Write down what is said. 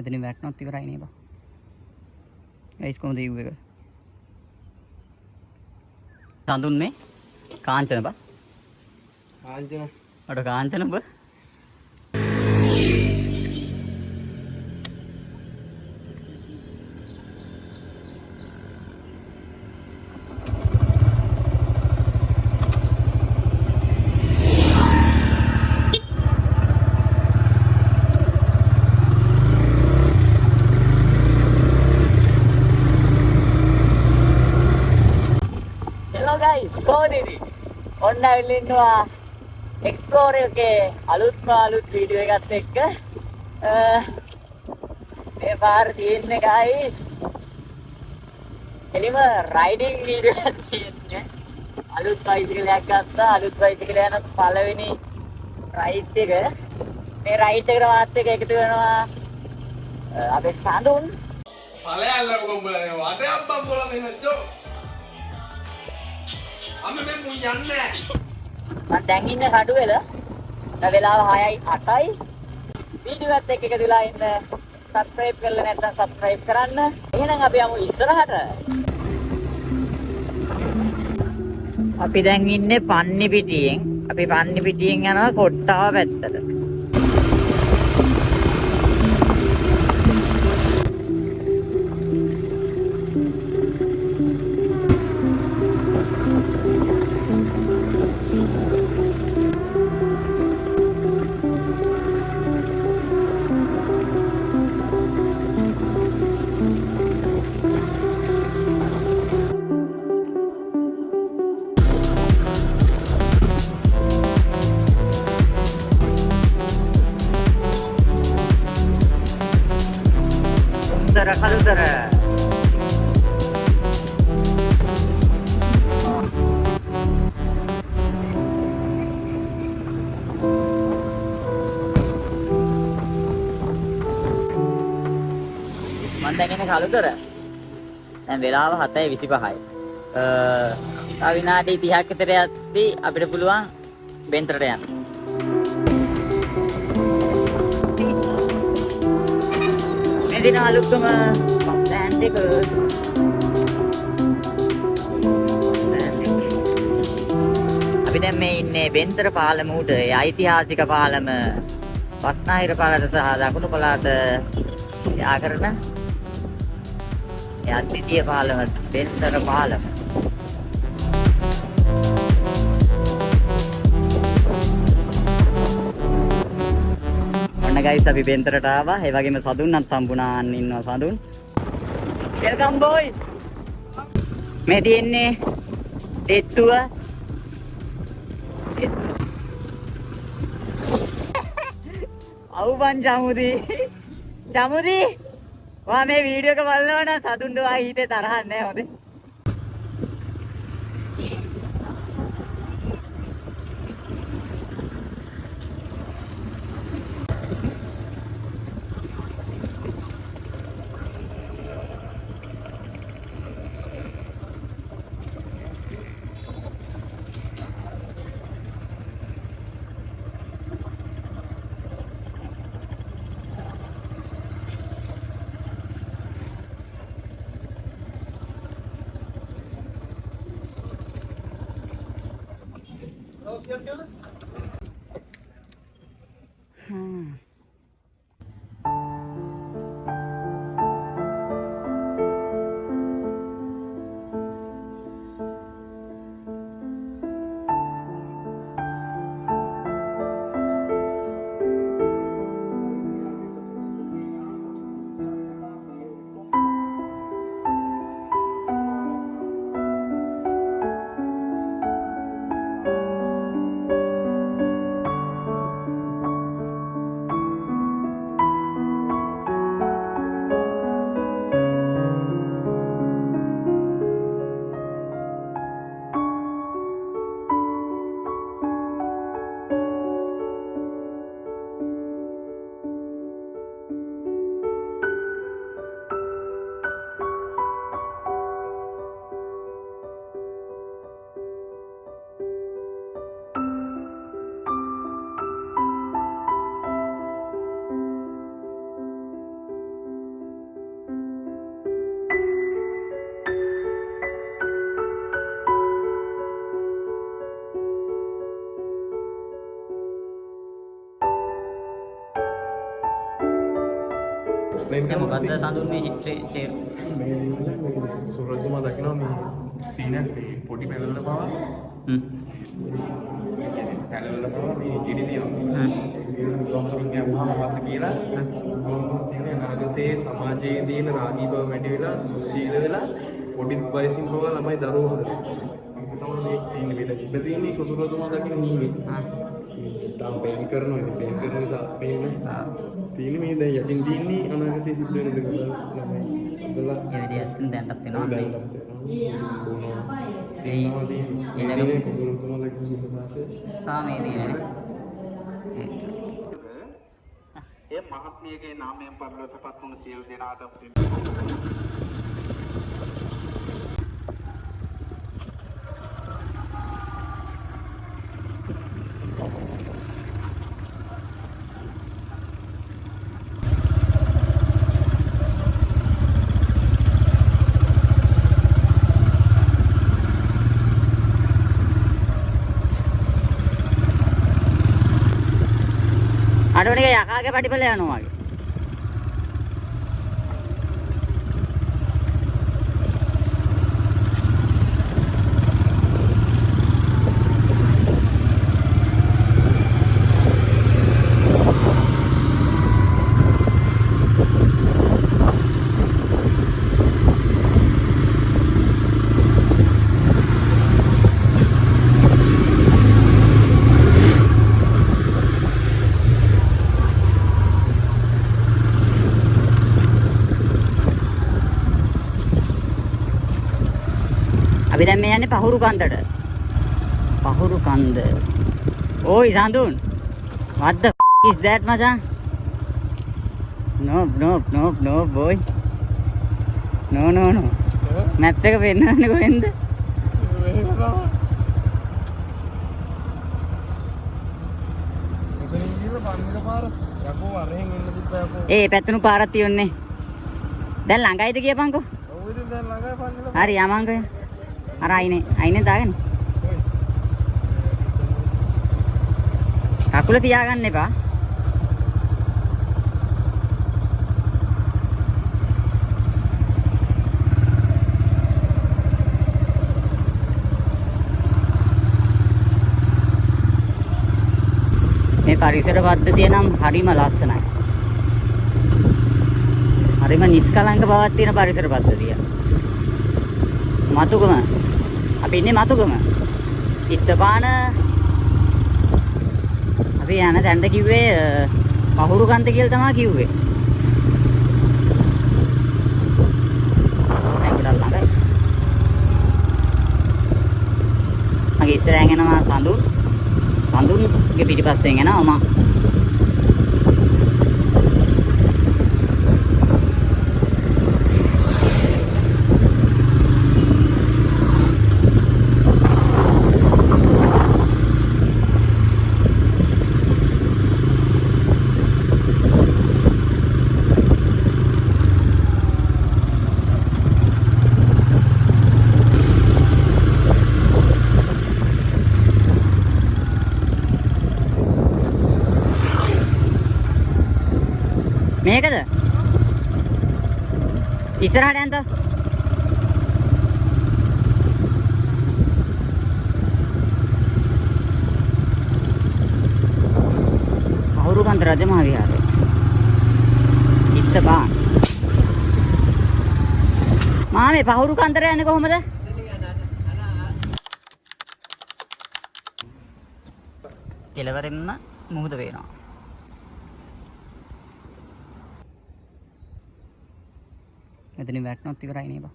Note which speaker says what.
Speaker 1: මෙතනින් වැටුණොත් ඉවරයි නේ බා. ගයිස් කොහොමද view එක? සඳුන් මේ කාංචන බා.
Speaker 2: කාංචන.
Speaker 1: අර කාංචන බා. guys, කොහොමද ඉතින්? ඔන්න ඇවිල්ලා ඉන්නවා එක්ස්ප්ලෝරර් එකේ අලුත්ම වීඩියෝ එකත් එක්ක මේ පාර තියෙන්නේ guys. එලිම රයිඩින් වීඩියෝ එකක් තියෙන්නේ. අලුත් බයිසිකලයක් ගත්තා. අලුත් බයිසිකල යන පළවෙනි රයිඩ් එක. මේ රයිඩ් එකට මාත් එක්ක එකතු වෙනවා අපේ සඳුන්.
Speaker 2: පළයල්ලා උඹලා වාතය අම්බම් බෝලා දෙන්නසෝ. අම්ම මේ මුන් යන්නේ
Speaker 1: මම දැන් ඉන්නේ කඩුවෙල. දැන් වෙලාව 6යි 8යි. වීඩියෝ එකත් එක්ක එකතු වෙලා ඉන්න. සබ්ස්ක්‍රයිබ් කරලා නැත්නම් සබ්ස්ක්‍රයිබ් කරන්න. එහෙනම් අපි යමු ඉස්සරහට. අපි දැන් ඉන්නේ පන්නි පිටියෙන්. අපි පන්නි පිටියෙන් යනවා කොට්ටාව පැත්තට. කළුතර මම දැන් ඉන්නේ කළුතර. දැන් වෙලාව 7:25යි. තව විනාඩි 30ක් විතර යද්දී අපිට පුළුවන් බෙන්තරට යන්න. මෙදින අලුත්ම ස්ටෑන්ඩ් එක. අපි දැන් මේ ඉන්නේ බෙන්තර පාලම උඩ. ඒ ඓතිහාසික පාලම බස්නාහිර පළාත සහ දකුණු පළාත යා කරන ඒ අද්විතීය පාලම බෙන්තර පාලම. ඔන්න ගයිස් අපි බෙන්තරට ආවා. ඒ වගේම සඳුන්වත් හම්බුණා. අන්න ඉන්නවා සඳුන්. Welcome boys. මේ තියෙන්නේ දෙට්ටුව. අවුබන් චමුදි. චමුදි. ඔයා මේ වීඩියෝ එක බලනවා නම් සඳුන්ට ඔයා හිතේ තරහක් නැහැ හොඳේ.
Speaker 2: එක්ස්ප්ලেইন
Speaker 1: දැන්
Speaker 2: කරන්න
Speaker 1: මොකද්ද සඳුන් මේ චිත්‍රයේ තේරුම?
Speaker 2: මේ සුරජ්තුමා දකිනවා මේ සීනක් මේ පොඩි පැලවල පවා පැලවල පවා මේ ඉඩි තියෙනවා. බුදුහාමුදුරුවෝ ඇහුවා මොකද්ද කියලා බුදුහාමුදුරුවෝ කියන්නේ අනාගතයේ සමාජයේ තියෙන රාගී බව වැඩි වෙලා දුස්සීල වෙලා පොඩි වයසින් පවා ළමයි දරුවෝ හදනවා. ඒක තමයි මේ තියෙන විදිහ. ඉබ තියෙන්නේ කුසලතුමා දකින්න නීනේ. තාම පේන් කරනවා. ඉතින් පේන් කරන නිසා පේන්නේ. තියෙන්නේ මේ දැන් යටින් තියෙන්නේ අනාගතයේ සිද්ධ වෙන දේ කියලා ළමයි. ඒකලා
Speaker 1: ඒ විදිහට දැන්ටත් වෙනවා.
Speaker 2: දැන් ඒ කුසලතුමා දකින්න සිද්ධාසේ
Speaker 1: තාම මේ තියෙන්නේ.
Speaker 3: ඒ මහත්මියගේ නාමයෙන් පරිලෝකපත් වුණු සියලු දෙනාට
Speaker 1: අඩෝනික යකාගේ පටිපල යනවා වගේ. අපි දැන් මේ යන්නේ පහුරු කන්දට. පහුරු කන්ද. ඕයි සඳුන්. What the is that මචං? No boy. No. මැප් එක පෙන්නන්නේ කොහෙන්ද? ඒ පැත්තණු පාරක් තියන්නේ. දැන් ළඟයිද කියපන්කෝ. හරි යමන්කෝ. අර අයිනේ දාගෙන. කකුල තියාගන්න එපා. මේ පරිසර පද්ධතිය නම් හරිම ලස්සනයි. හරිම නිස්කලංක බවක් තියෙන පරිසර පද්ධතිය. මතුගම අපි ඉන්නේ මතුගම. ඉත්තපාන අපි යන තැනට කිව්වේ පහුරු කන්ද කියලා තමයි කිව්වේ. දැන් ගොඩක් ළඟයි. මගේ ඉස්සරහින් යනවා සඳුන්ගේ පිටිපස්සෙන් යනවා මම. මේකද? ඉස්සරහට යන්න. අහුරුකන්ද රජමහා විහාරය. ඉත්තපාන. මාමේ පහුරු කන්දර යන්නේ කොහොමද? කෙලවරෙන්ම මුහුද වෙනවා. එතනින් වැටුණොත් ඉවරයි නේ බා.